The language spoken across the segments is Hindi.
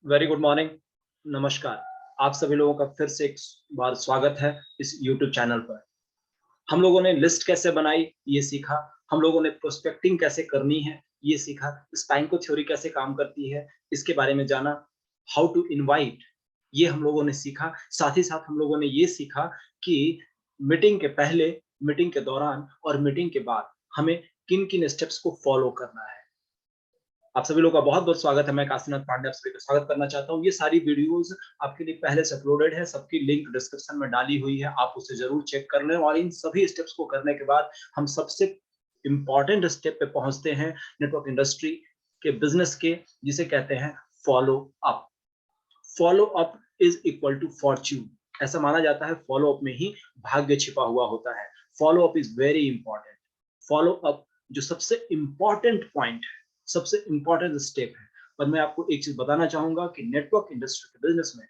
Very good morning. नमस्कार। आप सभी लोगों का फिर से एक बार स्वागत है इस यूट्यूब चैनल पर। हम लोगों ने लिस्ट कैसे बनाई ये सीखा, हम लोगों ने प्रोस्पेक्टिंग कैसे करनी है ये सीखा, स्पाइंको थ्योरी कैसे काम करती है इसके बारे में जाना, हाउ टू इनवाइट ये हम लोगों ने सीखा। साथ ही साथ हम लोगों ने ये सीखा कि मीटिंग के पहले, मीटिंग के दौरान और मीटिंग के बाद हमें किन किन स्टेप्स को फॉलो करना है। आप सभी लोगों का बहुत-बहुत स्वागत है। मैं काशीनाथ पांडे आप सभी का स्वागत करना चाहता हूँ। ये सारी वीडियोज़ आपके लिए पहले से अपलोडेड है, सबकी लिंक डिस्क्रिप्शन में डाली हुई है। आप उसे ज़रूर चेक कर लें और इन सभी स्टेप्स को करने के बाद हम सबसे इम्पोर्टेंट स्टेप पे पहुँचते हैं नेटवर्क इंडस्ट्री के बिज़नेस के, जिसे कहते हैं follow up. Follow up is equal to fortune. ऐसा माना जाता है फॉलो अप में ही भाग्य छिपा हुआ होता है। Follow up is very important. Follow up जो सबसे इम्पोर्टेंट पॉइंट है, सबसे इम्पोर्टेंट स्टेप है। पर मैं आपको एक चीज बताना चाहूंगा कि नेटवर्क इंडस्ट्री के बिजनेस में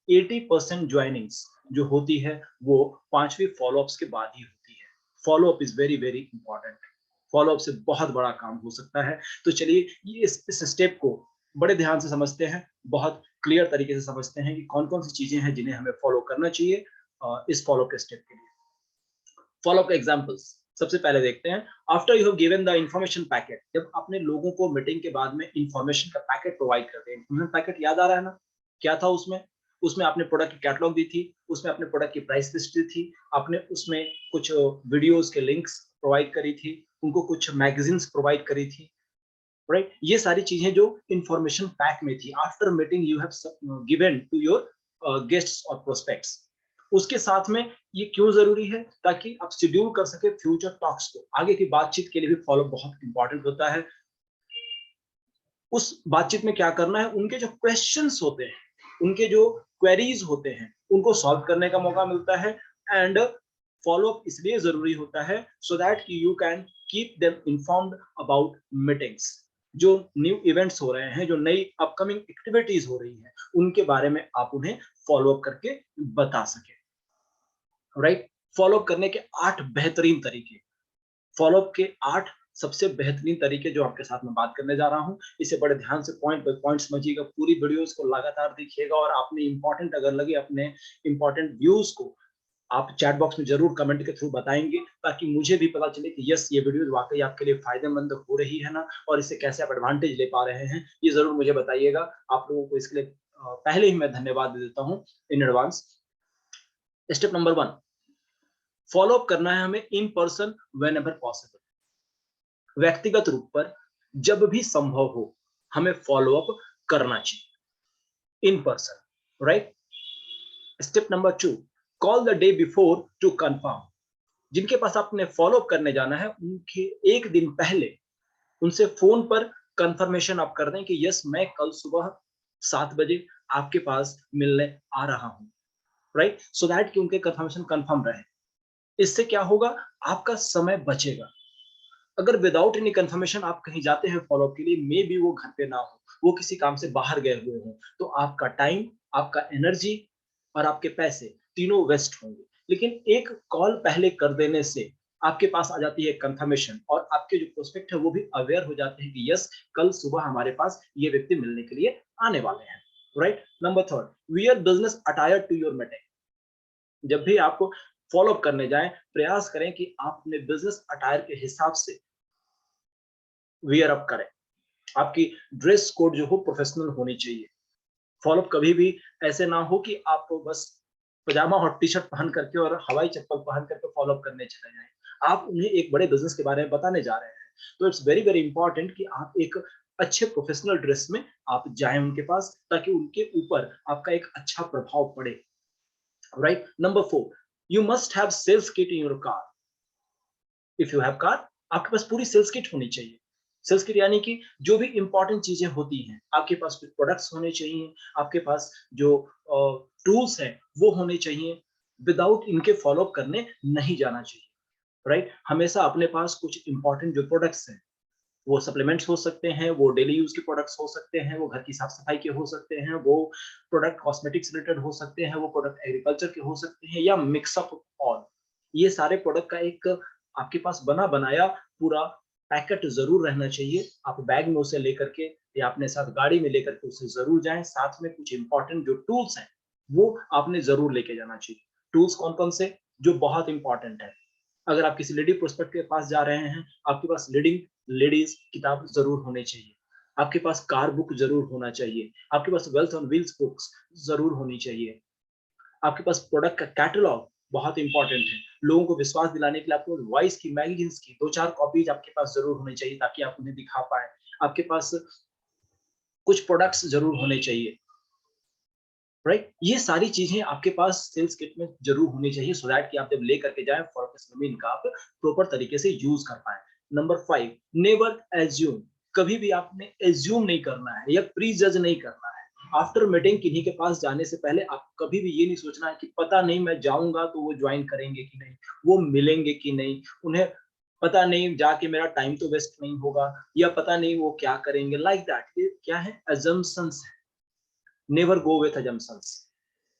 80% ज्वाइनिंग्स जो होती है वो पांचवी फॉलोअप्स के बाद ही होती है। Follow up is very very important. Follow up से बहुत बड़ा काम हो सकता है। तो चलिए ये इस स्टेप को बड़े ध्यान से समझते हैं, बहुत क्लियर तरीके से समझते हैं कि कौन कौन सी चीजें हैं जिन्हें हमें फॉलो करना चाहिए इस फॉलो के स्टेप के लिए। फॉलो के एग्जांपल्स सबसे पहले देखते हैं। After you have given the information packet, जब आपने लोगों को मीटिंग के बाद में इंफॉर्मेशन का पैकेट प्रोवाइड करते हैं। इंफॉर्मेशन पैकेट याद आ रहा है ना, क्या था उसमें? उसमें आपने प्रोडक्ट की कैटलॉग दी थी, उसमें आपने प्रोडक्ट की प्राइस लिस्ट दी थी, आपने उसमें कुछ वीडियोस के लिंक्स प्रोवाइड करी थी, उनको कुछ मैगजीन्स प्रोवाइड करी थी, राइट? ये सारी चीजें जो इंफॉर्मेशन पैक में थी। After meeting you have given to your guests और प्रोस्पेक्ट्स। उसके साथ में ये क्यों जरूरी है? ताकि आप शेड्यूल कर सके फ्यूचर टॉक्स को, आगे की बातचीत के लिए भी फॉलो बहुत इंपॉर्टेंट होता है। उस बातचीत में क्या करना है, उनके जो क्वेश्चंस होते हैं, उनके जो क्वेरीज होते हैं, उनको सॉल्व करने का मौका मिलता है। एंड फॉलो अप इसलिए जरूरी होता है so that you can keep them informed about meetings. जो न्यू इवेंट्स हो रहे हैं, जो नई अपकमिंग एक्टिविटीज हो रही हैं, उनके बारे में आप उन्हें फॉलो अप करके बता सके, राइट? फॉलो अप करने के 8 बेहतरीन तरीके। फॉलोअप के 8 सबसे बेहतरीन तरीके जो आपके साथ में बात करने जा रहा हूँ। इसे बड़े ध्यान से पॉइंट बाय पॉइंट समझिएगा, पूरी वीडियोस को लगातार देखिएगा और आपने इंपॉर्टेंट अगर लगे, अपने इंपॉर्टेंट व्यूज को आप चैट बॉक्स में जरूर कमेंट के थ्रू बताएंगे, ताकि मुझे भी पता चले कि यस, ये वीडियो वाकई आपके लिए फायदेमंद हो रही है ना, और इससे कैसे आप एडवांटेज ले पा रहे हैं, ये जरूर मुझे बताइएगा। आप लोगों को इसके लिए पहले ही मैं धन्यवाद दे देता हूँ in advance. Step number 1, follow up करना है हमें in person when ever possible. व्यक्तिगत रूप पर जब भी संभव हो हमें फॉलो अप करना चाहिए, in person, right? Step number 2, call the day before to confirm. जिनके पास आपने फॉलो अप करने जाना है, उनके एक दिन पहले उनसे फोन पर कंफर्मेशन आप कर दें कि यस, मैं कल सुबह 7 बजे आपके पास मिलने आ रहा हूं, राइट? सो दैट कि उनके कंफर्मेशन कंफर्म रहे। इससे क्या होगा, आपका समय बचेगा। अगर विदाउट एनी कंफर्मेशन आप कहीं जाते हैं फॉलो अप के लिए, मे बी वो घर पे ना हो, वो किसी काम से बाहर गए हुए हों, तो आपका टाइम, आपका एनर्जी और आपके पैसे तीनों वेस्ट होंगे। लेकिन एक कॉल पहले कर देने से आपके पास आ जाती है कंफर्मेशन, और आपके जो प्रोस्पेक्ट है वो भी अवेयर हो जाते हैं कि यस, कल सुबह हमारे पास ये व्यक्ति मिलने के लिए आने वाले हैं, right? Number 3, wear business attire to your meeting. जब भी आप फॉलो अप करने जाएं, प्रयास करें कि आप अपने बिजनेस अटायर के हिसाब से वियर अप करें। आपकी ड्रेस कोड जो हो प्रोफेशनल होनी चाहिए। फॉलोअप कभी भी ऐसे ना हो कि आप बस पजामा और टी शर्ट पहन करके और हवाई चप्पल पहन करके फॉलोअप करने चले जाएं। आप उन्हें एक बड़े बिजनेस के बारे में बताने जा रहे हैं, तो इट्स वेरी वेरी इंपॉर्टेंट कि आप एक अच्छे प्रोफेशनल ड्रेस में आप जाएं उनके पास, ताकि उनके ऊपर आपका एक अच्छा प्रभाव पड़े, right? Number 4, you must have sales kit in your car. If you have car, आपके पास पूरी सेल्स किट होनी चाहिए। सेल्स किट यानी कि जो भी इंपॉर्टेंट चीजें होती हैं, आपके पास कुछ प्रोडक्ट्स होने चाहिए, आपके पास जो टूल्स हैं वो होने चाहिए। विदाउट इनके फॉलो करने नहीं जाना चाहिए, राइट? हमेशा अपने पास कुछ इंपॉर्टेंट जो प्रोडक्ट्स हैं, वो सप्लीमेंट्स हो सकते हैं, वो डेली यूज के प्रोडक्ट्स हो सकते हैं, वो घर की साफ सफाई के हो सकते हैं, वो प्रोडक्ट कॉस्मेटिक्स रिलेटेड हो सकते हैं, वो प्रोडक्ट एग्रीकल्चर के हो सकते हैं, या मिक्सअप ऑल। ये सारे प्रोडक्ट का एक आपके पास बना बनाया पूरा पैकेट जरूर रहना चाहिए। आप बैग में उसे लेकर के या अपने साथ गाड़ी में लेकर के उसे जरूर जाएं। साथ में कुछ इंपॉर्टेंट जो टूल्स हैं वो आपने जरूर लेके जाना चाहिए। टूल्स कौन कौन से जो बहुत इंपॉर्टेंट है? अगर आप किसी लेडी प्रोस्पेक्ट के पास जा रहे हैं, आपके पास लीडिंग लेडीज किताब जरूर होनी चाहिए, आपके पास कार बुक जरूर होना चाहिए, आपके पास वेल्थ ऑन व्हील्स बुक्स जरूर होनी चाहिए, आपके पास प्रोडक्ट का कैटलॉग बहुत इंपॉर्टेंट है। लोगों को विश्वास दिलाने के लिए आपको वॉइस की, मैगजीन्स की 2-4 कॉपीज आपके पास जरूर होनी चाहिए ताकि आप उन्हें दिखा पाए। आपके पास कुछ प्रोडक्ट्स जरूर होने चाहिए, राइट? ये सारी चीजें आपके पास सेल्स किट में जरूर होनी चाहिए सो दैट कि आप जब ले करके जाएं फॉर इनका आप प्रॉपर तरीके से यूज कर पाए। Number 5, never assume. कभी भी आपने एज्यूम नहीं करना है या प्री जज नहीं करना है। आफ्टर मीटिंग किन्हीं के पास जाने से पहले आप कभी भी ये नहीं सोचना है कि पता नहीं मैं जाऊंगा तो वो ज्वाइन करेंगे कि नहीं, वो मिलेंगे कि नहीं, उन्हें पता नहीं जाके मेरा टाइम तो वेस्ट नहीं होगा, या पता नहीं वो क्या करेंगे। लाइक दैट, ये क्या है? अजम्पशंस है। Never go with assumptions,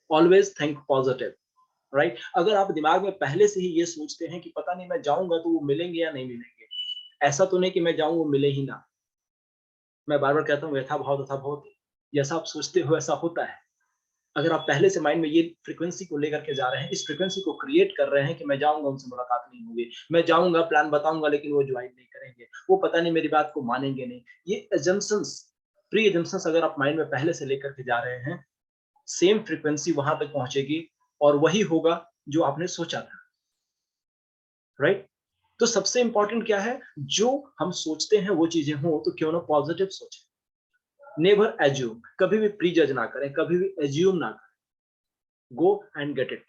always think positive, right? अगर आप दिमाग में पहले से ही ये सोचते हैं कि पता नहीं मैं जाऊंगा तो वो मिलेंगे या नहीं मिलेंगे, ऐसा तो नहीं कि मैं जाऊं वो मिले ही ना। मैं बार बार कहता हूँ यथा भाव तथा भवति, जैसा आप सोचते हो ऐसा होता है। अगर आप पहले से माइंड में ये फ्रीक्वेंसी को लेकर के जा रहे हैं, इस फ्रीक्वेंसी को क्रिएट कर रहे हैं कि मैं जाऊंगा उनसे मुलाकात नहीं होगी, मैं जाऊंगा प्लान बताऊंगा लेकिन वो ज्वाइन नहीं करेंगे, वो पता नहीं मेरी बात को मानेंगे नहीं, ये एजम्पशंस, प्री एजम्पशंस अगर आप माइंड में पहले से लेकर के जा रहे हैं, सेम फ्रीक्वेंसी वहां तक पहुंचेगी और वही होगा जो आपने सोचा था, राइट? तो सबसे इंपॉर्टेंट क्या है? जो हम सोचते हैं वो चीजें हो तो क्यों ना पॉजिटिव सोचें। नेवर एज्यूम, कभी भी प्री जज ना करें, कभी भी एज्यूम ना करें। Go and get it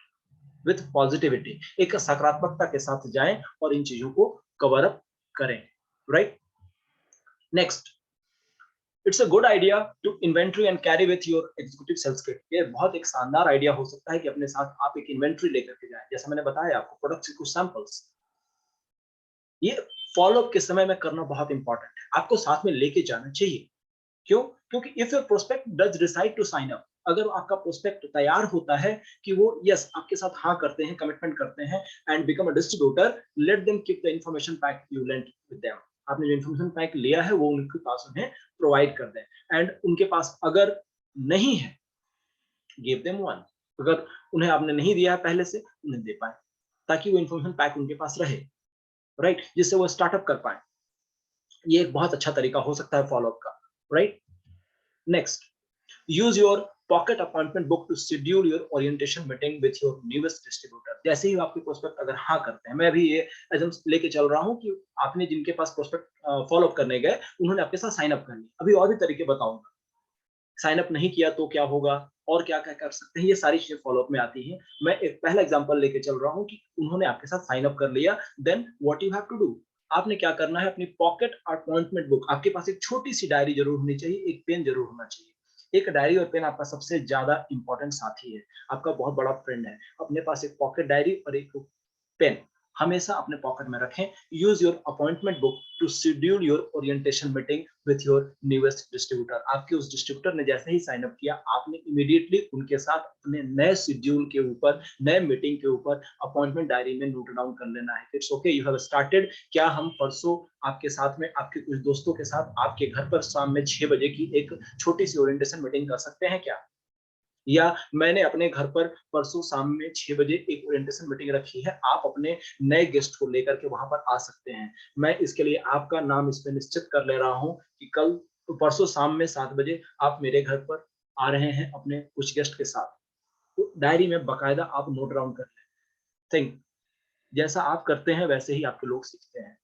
with positivity, एक सकारात्मकता के साथ जाएं और इन चीजों को कवर अप करें, right? Next, it's a good idea to inventory and carry with your executive sales kit. ये बहुत एक शानदार आइडिया हो सकता है कि अपने साथ आप एक इन्वेंट्री लेकर के जाएं। जैसा मैंने बताया आपको, प्रोडक्ट्स के कुछ सैंपल्स, ये फॉलो अप के समय में करना बहुत इंपॉर्टेंट है, आपको साथ में लेके जाना चाहिए। क्यों? क्योंकि if your prospect does decide to sign up, अगर आपका प्रोस्पेक्ट तैयार होता है कि वो यस आपके साथ हाँ करते हैं, कमिटमेंट करते हैं and become a distributor, let them keep the information pack you lent with them. आपने जो इंफॉर्मेशन पैक लिया है वो उनके पास उन्हें प्रोवाइड कर दें, एंड उनके पास अगर नहीं है, गिव देम वन। अगर उन्हें आपने नहीं दिया है पहले से, उन्हें दे पाए ताकि वो इंफॉर्मेशन पैक उनके पास रहे, राइट? जिससे वो स्टार्टअप कर पाए। ये एक बहुत अच्छा तरीका हो सकता है फॉलोअप का, right? Next, use your pocket appointment book to schedule your orientation meeting with your newest distributor। जैसे ही आपके प्रोस्पेक्ट अगर हाँ करते हैं, मैं अभी ये एजम्स लेके चल रहा हूँ कि आपने जिनके पास प्रोस्पेक्ट फॉलो अप करने गए उन्होंने आपके साथ साइन अप कर लिया। अभी और भी तरीके बताऊंगा, साइन अप नहीं किया तो क्या होगा और क्या क्या कर सकते हैं, ये सारी चीजें फॉलो अप में आती हैं। मैं एक पहला एग्जांपल लेके चल रहा हूँ कि उन्होंने आपके साथ साइन अप कर लिया, then what you have to do. आपने क्या करना है? अपनी पॉकेट अपॉइंटमेंट बुक, आपके पास एक छोटी सी डायरी जरूर होनी चाहिए, एक पेन जरूर होना चाहिए। एक डायरी और पेन आपका सबसे ज्यादा इंपॉर्टेंट साथी है, आपका बहुत बड़ा फ्रेंड है। अपने पास एक पॉकेट डायरी और एक पेन हमेशा अपने पॉकेट में रखें। Use your appointment book to schedule your orientation meeting with your newest distributor. आपके उस डिस्ट्रीब्यूटर ने जैसे ही साइन अप किया, आपने इमीडिएटली उनके साथ अपने नए शेड्यूल के ऊपर, नए मीटिंग के ऊपर अपॉइंटमेंट डायरी में नोट डाउन कर लेना है। It's okay, you have started. क्या हम परसों आपके साथ में, आपके कुछ दोस्तों के साथ आपके घर पर शाम में 6 बजे की एक छोटी सी ओरिएंटेशन मीटिंग कर सकते हैं क्या? या मैंने अपने घर पर परसों शाम में 6 बजे एक ओरिएंटेशन मीटिंग रखी है, आप अपने नए गेस्ट को लेकर के वहां पर आ सकते हैं। मैं इसके लिए आपका नाम इस पे निश्चित कर ले रहा हूं कि कल परसों शाम में 7 बजे आप मेरे घर पर आ रहे हैं अपने कुछ गेस्ट के साथ। तो डायरी में बकायदा आप नोट डाउन कर लें। थिंक, जैसा आप करते हैं वैसे ही आपके लोग सीखते हैं।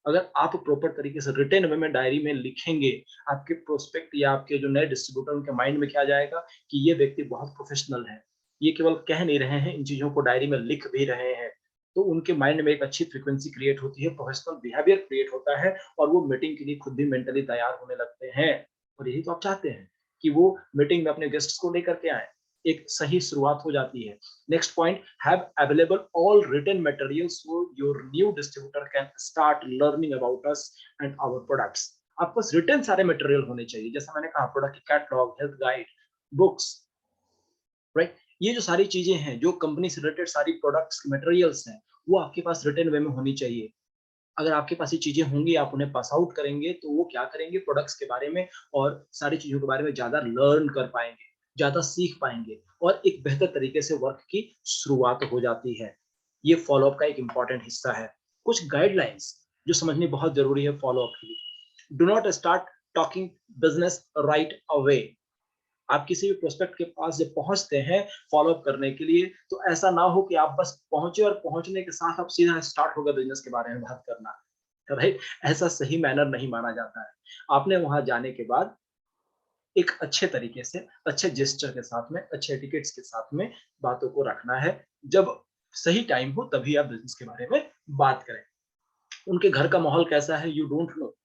अगर आप प्रॉपर तरीके से रिटेन वे में डायरी में लिखेंगे, आपके प्रोस्पेक्ट या आपके जो नए डिस्ट्रीब्यूटर उनके माइंड में क्या जाएगा कि ये व्यक्ति बहुत प्रोफेशनल है, ये केवल कह नहीं रहे हैं, इन चीजों को डायरी में लिख भी रहे हैं। तो उनके माइंड में एक अच्छी फ्रीक्वेंसी क्रिएट होती है, प्रोफेशनल बिहेवियर क्रिएट होता है और वो मीटिंग के लिए खुद भी मेंटली तैयार होने लगते हैं। और यही तो आप चाहते हैं कि वो मीटिंग में अपने गेस्ट्स को लेकर के आए, एक सही शुरुआत हो जाती है। Next point, have available all written materials so your new distributor can start learning about us and our products. आपके पास रिटन सारे मटेरियल होने चाहिए, जैसा मैंने कहा, प्रोडक्ट की catalogue, health guide, books, right? ये जो सारी चीजें हैं, जो कंपनी से रिलेटेड सारी प्रोडक्ट्स की मटेरियल्स हैं, वो आपके पास रिटन वे में होनी चाहिए। अगर आपके पास ये चीजें होंगी, आप उन्हें पास आउट करेंगे, तो वो क्या करेंगे, प्रोडक्ट्स के बारे में और सारी चीजों के बारे में ज्यादा लर्न कर पाएंगे, ज्यादा सीख पाएंगे और एक बेहतर तरीके से वर्क की शुरुआत हो जाती है। ये फॉलोअप का एक इंपॉर्टेंट हिस्सा है। कुछ गाइडलाइंस जो समझनी बहुत जरूरी है फॉलोअप के लिए। Do not start talking business right away. आप किसी भी प्रोस्पेक्ट के पास जब पहुंचते हैं फॉलोअप करने के लिए, तो ऐसा ना हो कि आप बस पहुंचे और पहुंचने के साथ आप सीधा स्टार्ट हो गए बिजनेस के बारे में बात करना, राइट? ऐसा सही मैनर नहीं माना जाता है। आपने वहां जाने के बाद एक अच्छे तरीके से, अच्छे जेस्चर के साथ में, अच्छे एटिकेट्स के साथ में बातों को रखना है। जब सही टाइम हो तभी आप बिजनेस के बारे में बात करें। उनके घर का माहौल कैसा है, यू डोंट नो।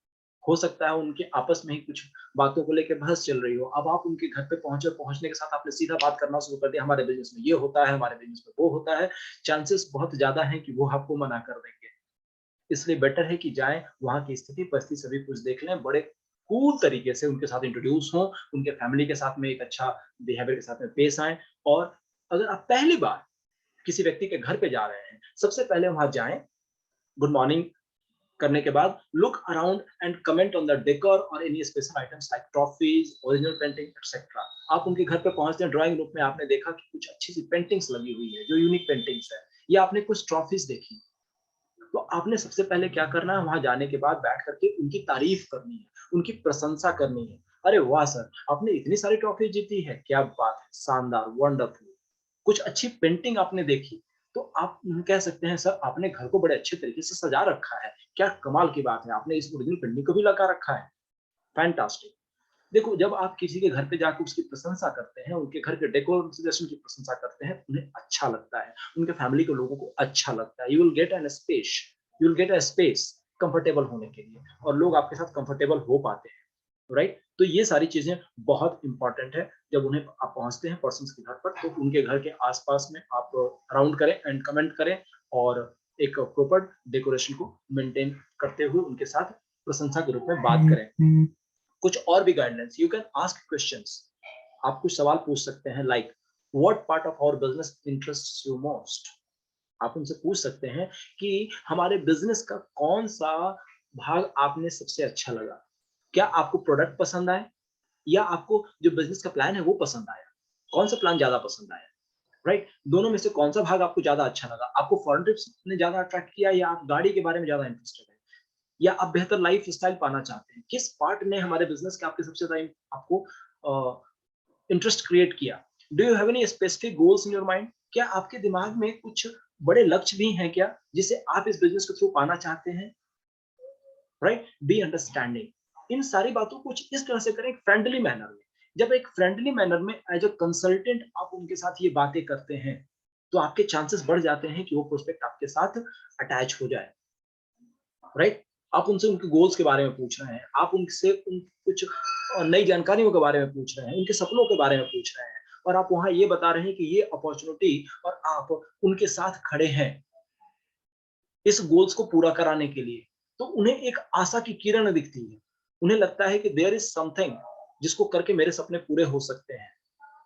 हो सकता है उनके आपस में ही कुछ बातों को लेकर बहस चल रही हो। अब आप उनके घर पे पहुंचे, पहुंचने के साथ आपने सीधा बात करना शुरू कर दिया, हमारे बिजनेस में ये होता है, हमारे बिजनेस में वो होता है। चांसेस बहुत ज्यादा हैं कि वो आपको मना कर देंगे। इसलिए बेटर है कि जाएं, वहां की स्थिति परिस्थिति सभी कुछ देख लें, बड़े कूल तरीके से उनके साथ इंट्रोड्यूस हों, उनके फैमिली के साथ में एक अच्छा बिहेवियर के साथ में पेश आए। और अगर आप पहली बार किसी व्यक्ति के घर पे जा रहे हैं, सबसे पहले वहां जाएं, गुड मॉर्निंग करने के बाद look around and comment on the decor और any special items like trophies, original painting etcetera. आप उनके घर पे पहुंचते हैं, ड्राइंग रूम में आपने देखा कि कुछ अच्छी सी पेंटिंग्स लगी हुई है जो यूनिक पेंटिंग्स है, या आपने कुछ ट्रॉफीज देखी, तो आपने सबसे पहले क्या करना है, वहां जाने के बाद बैठ करके उनकी तारीफ करनी है, उनकी प्रशंसा करनी है। अरे वाह सर, आपने इतनी सारी ट्रॉफी जीती है, क्या बात है, शानदार, वंडरफुल। कुछ अच्छी पेंटिंग आपने देखी, तो आप कह सकते हैं सर आपने घर को बड़े अच्छे तरीके से सजा रखा है, क्या कमाल की बात है, आपने इस ओरिजिनल पेंटिंग को भी लगा रखा है, फैंटास्टिक। देखो, जब आप किसी के घर पे जाकर उसकी प्रशंसा करते हैं, उनके घर के डेकोरेशन की प्रशंसा करते हैं, उन्हें अच्छा लगता है, उनके फैमिली के लोगों को अच्छा लगता है। You will get a space comfortable होने के लिए, और लोग आपके साथ कंफर्टेबल हो पाते हैं, राइट? तो ये सारी चीजें बहुत इंपॉर्टेंट है। जब उन्हें आप पहुंचते हैं पर्सन के घर पर, तो उनके घर के आसपास में आप राउंड करें एंड कमेंट करें, और एक प्रॉपर डेकोरेशन को मेंटेन करते हुए उनके साथ प्रशंसा के रूप में बात करें। कुछ और भी guidelines, you can ask questions. आप कुछ सवाल पूछ सकते हैं, like what part of our business interests you most. आप उनसे पूछ सकते हैं कि हमारे बिजनेस का कौन सा भाग आपने सबसे अच्छा लगा। क्या आपको प्रोडक्ट पसंद आए, या आपको जो बिजनेस का प्लान है वो पसंद आया? कौन सा प्लान ज्यादा पसंद आया, राइट? दोनों में से कौन सा भाग आपको ज्यादा अच्छा लगा? आपको फॉरेन ट्रिप्स ने ज्यादा अट्रैक्ट किया, या आप गाड़ी के बारे में ज्यादा इंटरेस्टेड है, या आप बेहतर लाइफ स्टाइल पाना चाहते हैं? किस पार्ट ने हमारे बिजनेस के आपके सबसे ज्यादा आपको इंटरेस्ट क्रिएट किया? Do you have any specific goals in your mind? क्या आपके दिमाग में कुछ बड़े लक्ष्य भी हैं क्या, जिसे आप इस बिजनेस के थ्रू पाना चाहते हैं, राइट? Be understanding. इन सारी बातों को कुछ इस तरह से करें, फ्रेंडली मैनर में। जब एक फ्रेंडली मैनर में एज अ कंसल्टेंट आप उनके साथ ये बातें करते हैं, तो आपके चांसेस बढ़ जाते हैं कि वो प्रोस्पेक्ट आपके साथ अटैच हो जाए, राइट? आप उनसे उनके गोल्स के बारे में पूछ रहे हैं, आप उनसे कुछ नई जानकारियों के बारे में पूछ रहे हैं, उनके सपनों के बारे में पूछ रहे हैं, और आप वहां ये बता रहे हैं कि ये अपॉर्चुनिटी, और आप उनके साथ खड़े हैं इस गोल्स को पूरा कराने के लिए। तो उन्हें एक आशा की किरण दिखती है, उन्हें लगता है कि देयर इज समथिंग जिसको करके मेरे सपने पूरे हो सकते हैं,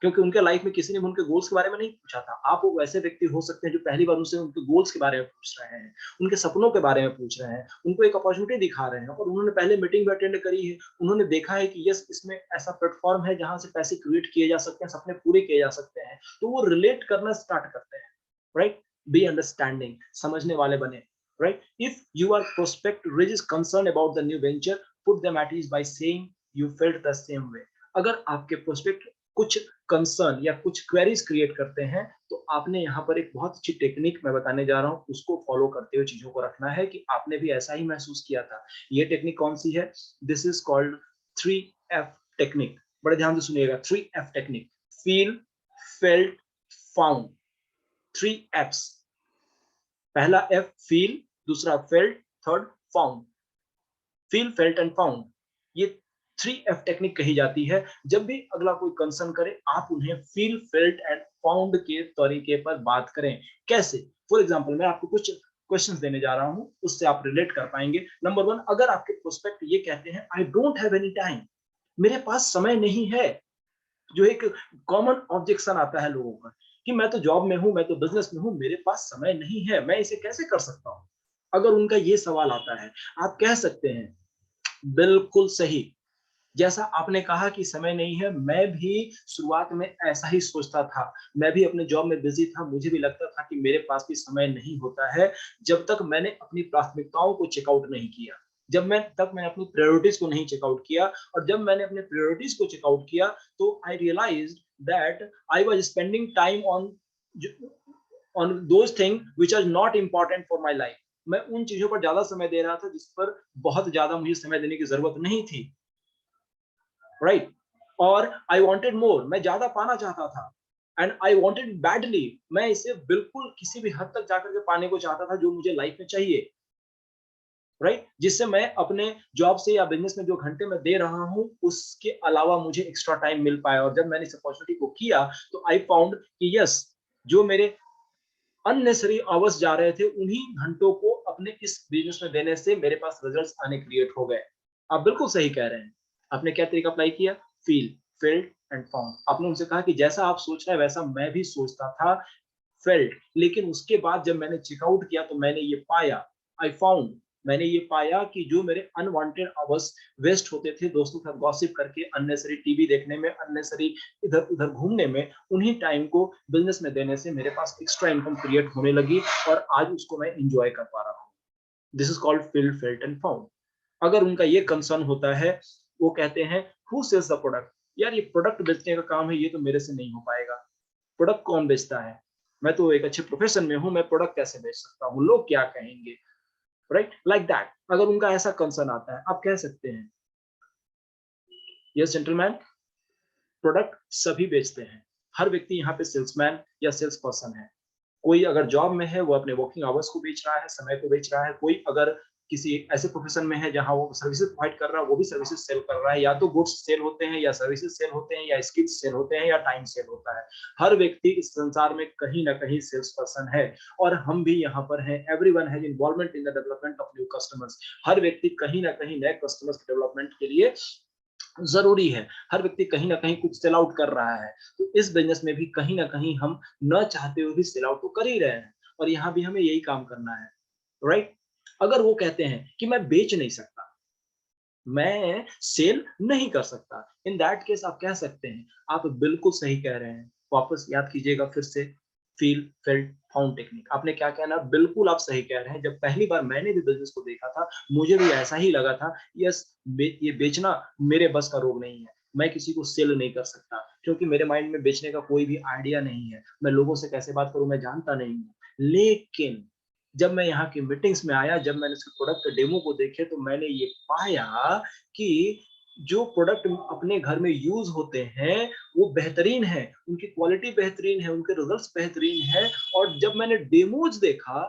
क्योंकि उनके लाइफ में किसी ने उनके गोल्स के बारे में नहीं पूछा था। आप वो वैसे व्यक्ति हो सकते हैं जो पहली बार उनसे उनके गोल्स के बारे में पूछ रहे हैं, उनके सपनों के बारे में पूछ रहे हैं, उनको एक अपॉर्चुनिटी दिखा रहे हैं, और उन्होंने पहले मीटिंग भी अटेंड करी है, उन्होंने देखा है कि यस, इसमें ऐसा प्लेटफॉर्म है जहां से पैसे क्रिएट किए जा सकते हैं, सपने पूरे किए जा सकते हैं, तो वो रिलेट करना स्टार्ट करते हैं, राइट? बी अंडरस्टैंडिंग, समझने वाले बने, right? If your prospect raises concern about the new venture, put them at ease by saying you felt the same way. अगर आपके प्रोस्पेक्ट कुछ कंसर्न या कुछ क्वेरीज क्रिएट करते हैं, तो आपने यहाँ पर एक बहुत अच्छी टेक्निक मैं बताने जा रहा हूँ, उसको फॉलो करते हुए चीजों को रखना है कि आपने भी ऐसा ही महसूस किया था। ये टेक्निक कौन सी है? This is called 3F technique. बड़े ध्यान से सुनिएगा, 3F technique. Feel, felt, found. 3 F's। पहला एफ फील, दूसरा felt, third found. Feel, felt and found, ये 3F टेक्निक कही जाती है। जब भी अगला कोई कंसर्न करे, आप उन्हें फील, फेल्ट एंड फाउंड के तरीके पर बात करें। कैसे? फॉर एग्जाम्पल, मैं आपको कुछ क्वेश्चंस देने जा रहा हूं, उससे आप रिलेट कर पाएंगे। नंबर 1, अगर आपके प्रोस्पेक्ट ये कहते हैं I don't have any time, मेरे पास समय नहीं है, जो एक कॉमन ऑब्जेक्शन आता है लोगों का कि मैं तो जॉब में हूं, मैं तो बिजनेस में हूं, मेरे पास समय नहीं है, मैं इसे कैसे कर सकता हूं? अगर उनका ये सवाल आता है, आप कह सकते हैं बिल्कुल सही। जैसा आपने कहा कि समय नहीं है, मैं भी शुरुआत में ऐसा ही सोचता था। मैं भी अपने जॉब में बिज़ी था, मुझे भी लगता था कि मेरे पास भी समय नहीं होता है, जब तक मैंने अपनी प्राथमिकताओं को चेक आउट नहीं किया। मैंने अपनी प्रायोरिटीज़ को नहीं चेक आउट किया, और जब मैंने अपने प्रायोरिटीज़ को चेक आउट किया, तो I realised that I was spending time on those thing which are not important for my life. मैं उन चीज़ों पर ज़्यादा समय दे रहा था, जिस पर बहुत ज़्यादा मुझे समय देने की ज़रूरत नहीं थी। राइट, और आई वांटेड मोर, मैं ज्यादा पाना चाहता था, एंड आई वांटेड बैडली, मैं इसे बिल्कुल किसी भी हद तक जाकर के पाने को चाहता था जो मुझे लाइफ में चाहिए। राइट, जिससे मैं अपने जॉब से या बिजनेस में जो घंटे मैं दे रहा हूं उसके अलावा मुझे एक्स्ट्रा टाइम मिल पाया। और जब मैंने इस अपॉर्चुनिटी को किया, तो आई फाउंड कि यस, जो मेरे अननेसेसरी आवर्स जा रहे थे, उन्हीं घंटों को अपने इस बिजनेस में देने से मेरे पास रिजल्ट्स आने क्रिएट हो गए। आप बिल्कुल सही कह रहे हैं। आपने क्या तरीका अप्लाई किया? Feel, felt and found. आपने उनसे कहा कि जैसा आप सोच रहे हैं वैसा मैं भी सोचता था, फेल्ट, लेकिन उसके बाद जब मैंने चेकआउट किया तो मैंने ये पाया, आई फाउंड, मैंने ये पाया कि जो मेरे अनवांटेड आवर्स वेस्ट होते थे दोस्तों के साथ गॉसिप करके, अननेसेसरी टीवी देखने में, अननेसेसरी इधर उधर घूमने में, उन्हीं टाइम को बिजनेस में देने से मेरे पास एक्स्ट्रा इनकम क्रिएट होने लगी, और आज उसको मैं इंजॉय कर पा रहा हूँ। This is called feel, felt and found. अगर उनका ये कंसर्न होता है, वो कहते हैं हु सेल्स द प्रोडक्ट, यार ये प्रोडक्ट बेचने का काम है, ये तो मेरे से नहीं हो पाएगा। प्रोडक्ट कौन बेचता है? मैं तो एक अच्छे प्रोफेशन में हूँ, मैं प्रोडक्ट कैसे बेच सकता हूँ, लोग क्या कहेंगे? Right, like that. अगर उनका ऐसा कंसर्न आता है, आप कह सकते हैं यस जेंटलमैन, प्रोडक्ट सभी बेचते हैं। हर व्यक्ति यहाँ पे सेल्समैन या सेल्स पर्सन है। कोई अगर जॉब में है, वो अपने वर्किंग आवर्स को बेच रहा है, समय को बेच रहा है। कोई अगर किसी ऐसे प्रोफेशन में है जहाँ वो सर्विसेज प्रोवाइड कर रहा है, वो भी सर्विसेज सेल कर रहा है। या तो गुड्स सेल होते हैं, या सर्विसेज सेल होते हैं, या स्किल्स सेल होते हैं, या टाइम सेल होता है। हर व्यक्ति इस संसार में कहीं ना कहीं सेल्स पर्सन है, और हम भी यहाँ पर हैं। Everyone has involvement in the development of new customers. हर व्यक्ति कहीं ना कहीं नए कस्टमर्स के डेवलपमेंट के लिए जरूरी है। हर व्यक्ति कहीं ना कहीं कुछ सेल आउट कर रहा है। तो इस बिजनेस में भी कहीं ना कहीं हम न चाहते हुए भी सेल आउट तो कर ही रहे हैं, और यहाँ भी हमें यही काम करना है। राइट, अगर वो कहते हैं कि मैं बेच नहीं सकता, मैं सेल नहीं कर सकता, इन दैट केस आप कह सकते हैं, आप बिल्कुल सही कह रहे हैं। वापस याद कीजिएगा फिर से, फील, फेल्ट, फाउंड टेक्निक। आपने क्या कहना, बिल्कुल आप सही कह रहे हैं। जब पहली बार मैंने भी बिजनेस को देखा था, मुझे भी ऐसा ही लगा था। यस, ये बेचना मेरे बस का रोग नहीं है, मैं किसी को सेल नहीं कर सकता, क्योंकि मेरे माइंड में बेचने का कोई भी आइडिया नहीं है। मैं लोगों से कैसे बात करूं, मैं जानता नहीं हूँ। लेकिन जब मैं यहाँ की मीटिंग्स में आया, जब मैंने उसके प्रोडक्ट के डेमो को देखे, तो मैंने ये पाया कि जो प्रोडक्ट अपने घर में यूज होते हैं वो बेहतरीन है, उनकी क्वालिटी बेहतरीन है, उनके रिजल्ट्स बेहतरीन है। और जब मैंने डेमोज देखा,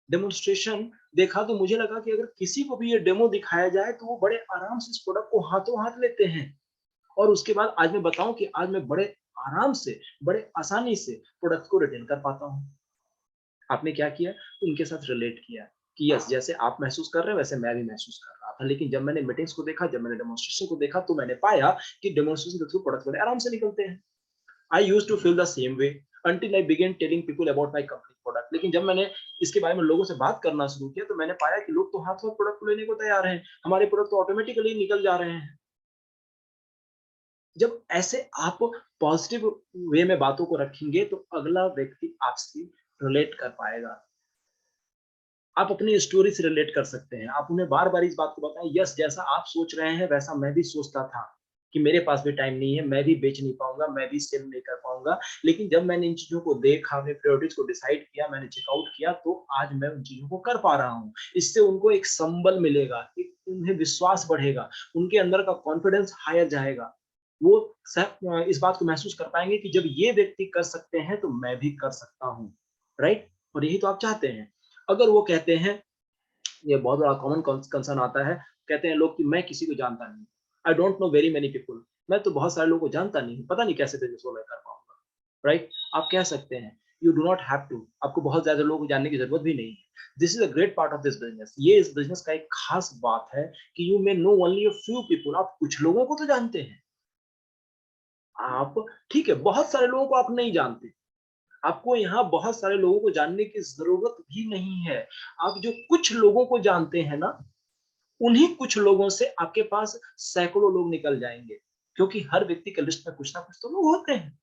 डेमोन्स्ट्रेशन देखा, तो मुझे लगा कि अगर किसी को भी ये डेमो दिखाया जाए तो वो बड़े आराम से इस प्रोडक्ट को हाथों हाथ लेते हैं। और उसके बाद आज मैं बताऊं कि आज मैं बड़े आराम से, बड़े आसानी से प्रोडक्ट को रिटेन कर पाता हूँ। आपने क्या किया, उनके साथ रिलेट किया कि यस, जैसे आप महसूस कर रहे हैं वैसे मैं भी महसूस कर रहा था। लेकिन जब मैंने मीटिंग्स को देखा, जब मैंने डेमोन्स्ट्रेशन को देखा, तो मैंने पाया कि डेमोन्स्ट्रेशन के थ्रू प्रोडक्ट बड़े आराम से निकलते हैं। I used to feel the same way until I began telling people about my complete product। लेकिन जब मैंने इसके बारे में लोगों से बात करना शुरू किया, तो मैंने पाया कि लोग तो हाथ हाथ प्रोडक्ट को लेने को तैयार हैं, हमारे प्रोडक्ट तो ऑटोमेटिकली निकल जा रहे हैं। जब ऐसे आप पॉजिटिव वे में बातों को रखेंगे, तो अगला व्यक्ति आपसे रिलेट कर पाएगा। आप अपनी स्टोरी से रिलेट कर सकते हैं। आप उन्हें बार-बार इस बात को बताएँ, यस, जैसा आप सोच रहे हैं वैसा मैं भी सोचता था कि मेरे पास भी टाइम नहीं है, मैं भी बेच नहीं पाऊँगा, मैं भी सेल नहीं कर पाऊँगा। लेकिन जब मैंने इन चीज़ों को देखा, अपनी प्रायोरिटीज़ को डिसाइड किया, मैंने चेकआउट किया, तो आज मैं उन चीज़ों को कर पा रहा हूँ। इससे उनको एक संबल मिलेगा, एक उन्हें विश्वास बढ़ेगा, उनके अंदर का कॉन्फिडेंस हायर जाएगा। वो इस बात को महसूस कर पाएँगे कि जब ये व्यक्ति कर सकते हैं, तो मैं भी कर सकता हूँ। राइट? और यही तो आप चाहते हैं। अगर वो कहते हैं, ये बहुत बड़ा कॉमन कंसर्न आता है, कहते हैं लोग कि मैं किसी को जानता नहीं, I don't know very many people, मैं तो बहुत सारे लोगों को जानता नहीं हूँ, पता नहीं कैसे बिजनेस को मैं कर पाऊंगा। राइट, आप कह सकते हैं you do not have to, आपको बहुत ज्यादा लोगों को जानने की जरूरत भी नहीं है। This is a great part of this business. ये इस बिजनेस का एक खास बात है कि you may know only a few people. आप कुछ लोगों को तो जानते हैं, आप ठीक है, बहुत सारे लोगों को आप नहीं जानते, आपको यहाँ बहुत सारे लोगों को जानने की जरूरत भी नहीं है। आप जो कुछ लोगों को जानते हैं ना, उन्हीं कुछ लोगों से आपके पास सैकड़ों लोग निकल जाएंगे, क्योंकि हर व्यक्ति के लिस्ट में कुछ ना कुछ तो लोग होते हैं,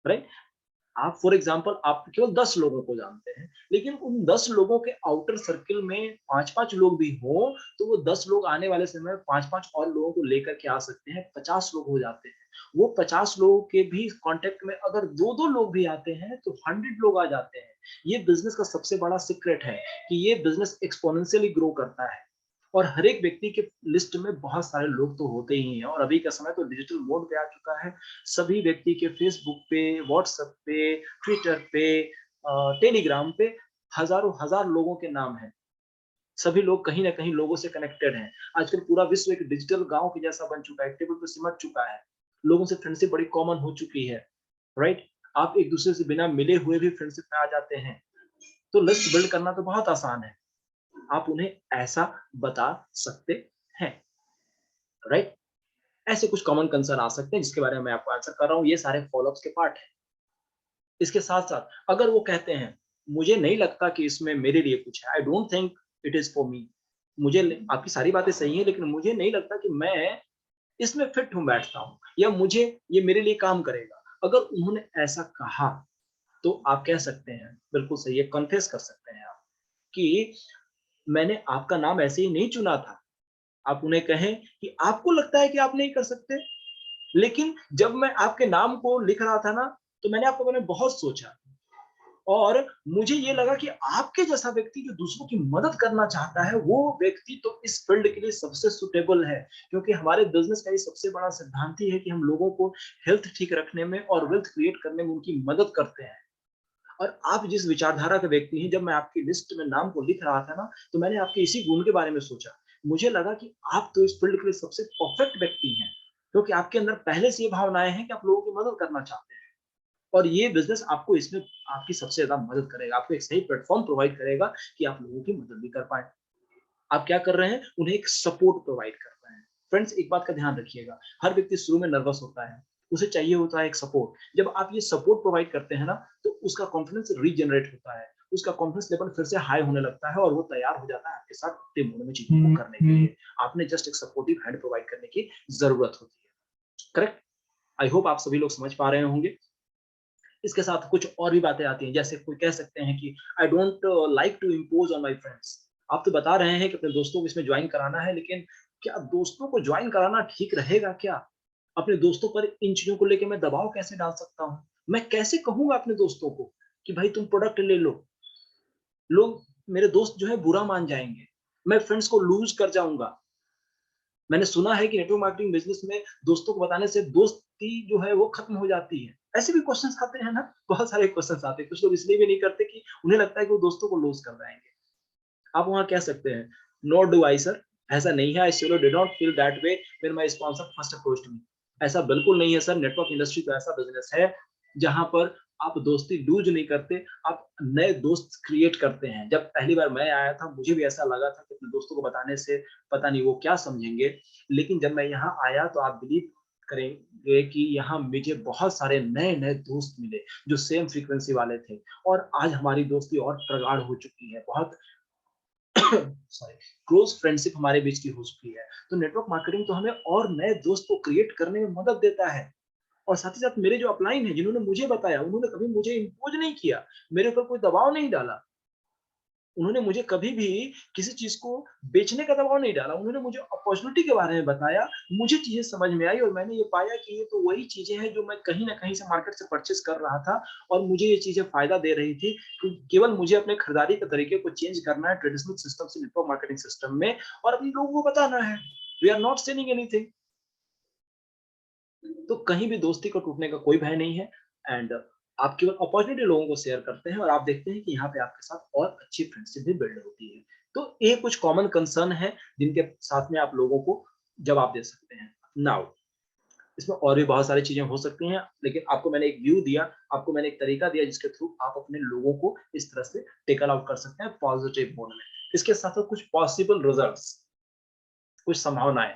राइट? आप फॉर एग्जांपल आप केवल 10 लोगों को जानते हैं, लेकिन उन 10 लोगों के आउटर सर्किल में 5-5 लोग भी हों, तो वो 10 लोग आने वाले समय में 5-5 और लोगों को लेकर के आ सकते हैं, 50 लोग हो जाते हैं। वो 50 लोगों के भी कॉन्टेक्ट में अगर 2-2 लोग भी आते हैं, तो 100 लोग आ जाते हैं। ये बिज़नेस का सबसे बड़ा सीक्रेट है कि ये बिज़नेस एक्स्पोनेंशियली ग्रो करता है। और हर एक व्यक्ति के लिस्ट में बहुत सारे लोग तो होते ही हैं, और अभी का समय तो डिजिटल मोड पे आ चुका है। सभी व्यक्ति के फेसबुक पे, व्हाट्सएप पे, ट्विटर पे, टेलीग्राम पे हजारों हजार लोगों के नाम हैं। सभी लोग कहीं ना कहीं लोगों से कनेक्टेड हैं। आजकल पूरा विश्व एक डिजिटल गांव के जैसा बन चुका है, टेबल पे सिमट चुका है। लोगों से फ्रेंडशिप बड़ी कॉमन हो चुकी है, राइट? आप एक दूसरे से बिना मिले हुए भी फ्रेंडशिप में आ जाते हैं। तो लिस्ट बिल्ड करना तो बहुत आसान है, आप उन्हें ऐसा बता सकते हैं, राइट? ऐसे कुछ कॉमन कंसर्न आ सकते हैं जिसके बारे में मैं आपको आंसर कर रहा हूँ, ये सारे फॉलोअप्स के पार्ट हैं। इसके साथ-साथ अगर वो कहते हैं, मुझे नहीं लगता कि इसमें मेरे लिए कुछ है, I don't think it is for me. मुझे ल आपकी सारी बातें सही हैं, लेकिन मुझे नहीं लगता कि मैं इसमें फिट हूँ बैठता हूँ, या मुझे ये मेरे लिए काम करेगा। अगर उन्होंने ऐसा कहा, तो आप कह सकते हैं, बिल्कुल सही है, कन्फेस कर सकते हैं आप कि मैंने आपका नाम ऐसे ही नहीं चुना था। आप उन्हें कहें कि आपको लगता है कि आप नहीं कर सकते, लेकिन जब मैं आपके नाम को लिख रहा था ना, तो मैंने आपके बारे में बहुत सोचा, और मुझे ये लगा कि आपके जैसा व्यक्ति जो दूसरों की मदद करना चाहता है, वो व्यक्ति तो इस फील्ड के लिए सबसे सुटेबल है। क्योंकि हमारे बिजनेस का ये सबसे बड़ा सिद्धांत ही है कि हम लोगों को हेल्थ ठीक रखने में और वेल्थ क्रिएट करने में उनकी मदद करते हैं। और आप जिस विचारधारा के व्यक्ति हैं, जब मैं आपकी लिस्ट में नाम को लिख रहा था ना, तो मैंने आपके इसी गुण के बारे में सोचा। मुझे लगा कि आप तो इस फील्ड के लिए सबसे परफेक्ट व्यक्ति हैं, क्योंकि आपके अंदर पहले से ये भावनाएं हैं कि आप लोगों की मदद करना चाहते हैं। और ये बिज़नेस आपको इसमें आपकी सबसे ज़्यादा मदद करेगा, आपको एक सही प्लेटफ़ॉर्म प्रोवाइड करेगा कि आप लोगों की मदद भी कर पाएँ। आप क्या कर रहे हैं? उन्हें एक सपोर्ट प्रोवाइड कर रहे हैं। फ्रेंड्स, एक बात का ध्यान रखिएगा, हर व्यक्ति शुरू में नर्वस होता है, उसे चाहिए होता है एक सपोर्ट। जब आप ये सपोर्ट प्रोवाइड करते हैं ना, तो उसका कॉन्फिडेंस रीजनरेट होता है, उसका कॉन्फिडेंस लेवल फिर से हाई होने लगता है, और वो तैयार हो जाता है आपके साथ एक्टिव मोड में चीज़ों को करने के लिए। आपने जस्ट एक सपोर्टिव हैंड प्रोवाइड करने की ज़रूरत होती है। करेक्ट? आई होप आप सभी लोग समझ पा रहे होंगे। इसके साथ कुछ और भी बातें आती हैं, जैसे कोई कह सकते हैं कि I don't like to impose on my friends. आप तो बता रहे हैं कि अपने दोस्तों को इसमें ज्वाइन कराना है, लेकिन क्या दोस्तों को ज्वाइन कराना ठीक रहेगा क्या? अपने दोस्तों पर इन चीजों को लेके मैं दबाव कैसे डाल सकता हूँ? मैं कैसे कहूंगा अपने दोस्तों को कि भाई तुम प्रोडक्ट ले लो? लोग, मेरे दोस्त जो है बुरा मान जाएंगे, मैं फ्रेंड्स को लूज कर जाऊंगा। मैंने सुना है कि नेटवर्क मार्केटिंग बिजनेस में दोस्तों को बताने से दोस्ती जो है वो खत्म हो जाती है। ऐसे भी क्वेश्चंस आते हैं ना, बहुत सारे क्वेश्चंस आते हैं। कुछ लोग इसलिए भी नहीं करते कि उन्हें लगता है कि वो दोस्तों को लूज़ कर जाएँगे। आप वहाँ कह सकते हैं, नॉट डू आई सर, ऐसा नहीं है, I surely did not feel that way when my sponsor first approached मी। ऐसा बिल्कुल नहीं है सर, नेटवर्क इंडस्ट्री तो ऐसा बिज़नेस है जहाँ पर आप दोस्ती लूज़ नहीं करते, आप नए दोस्त क्रिएट करते हैं। जब पहली बार मैं आया था, मुझे भी ऐसा लगा था कि अपने दोस्तों को बताने से पता नहीं वो क्या समझेंगे। लेकिन जब मैं यहाँ आया, तो आप बिलीव करेंगे कि यहाँ मुझे बहुत सारे नए-नए दोस्त मिले, जो सेम फ्रीक्वेंसी वाले थे, और आज हमारी दोस्ती और प्रगाढ़ हो चुकी है। बहुत सॉरी, क्लोज फ्रेंडशिप हमारे बीच की हो चुकी है। तो नेटवर्क मार्केटिंग तो हमें और नए दोस्त को क्रिएट करने में मदद देता है। और साथ ही साथ मेरे जो अपलाइन है, जिन्होंने मुझे बताया, उन्होंने कभी मुझे इम्पोज नहीं किया, मेरे ऊपर कोई दबाव नहीं डाला। उन्होंने मुझे कभी भी किसी चीज़ को बेचने का दबाव नहीं डाला। उन्होंने मुझे अपॉर्च्युनिटी के बारे में बताया, मुझे चीज़ें समझ में आई, और मैंने ये पाया कि ये तो वही चीज़ें हैं जो मैं कहीं न कहीं से मार्केट से परचेज़ कर रहा था, और मुझे ये चीज़ें फ़ायदा दे रही थी। कि केवल मुझे अपने खरीदारी के तरीके को चेंज करना है ट्रेडिशनल सिस्टम से नेटवर्क मार्केटिंग सिस्टम में, और अपने लोगों को बताना है। We are not selling anything. तो कहीं भी दोस्ती को टूटने का कोई भय नहीं है, एंड आप केवल अपॉर्चुनिटी लोगों को शेयर करते हैं, और आप देखते हैं कि यहाँ पे आपके साथ और अच्छी फ्रेंडशिप भी बिल्ड होती है। तो ये कुछ कॉमन कंसर्न है जिनके साथ में आप लोगों को जवाब दे सकते हैं। नाउ, इसमें और भी बहुत सारी चीजें हो सकती हैं, लेकिन आपको मैंने एक व्यू दिया, आपको मैंने एक तरीका दिया जिसके थ्रू आप अपने लोगों को इस तरह से टेकल आउट कर सकते हैं पॉजिटिव मोड में। इसके साथ साथ कुछ पॉसिबल रिजल्ट्स, कुछ संभावनाएं,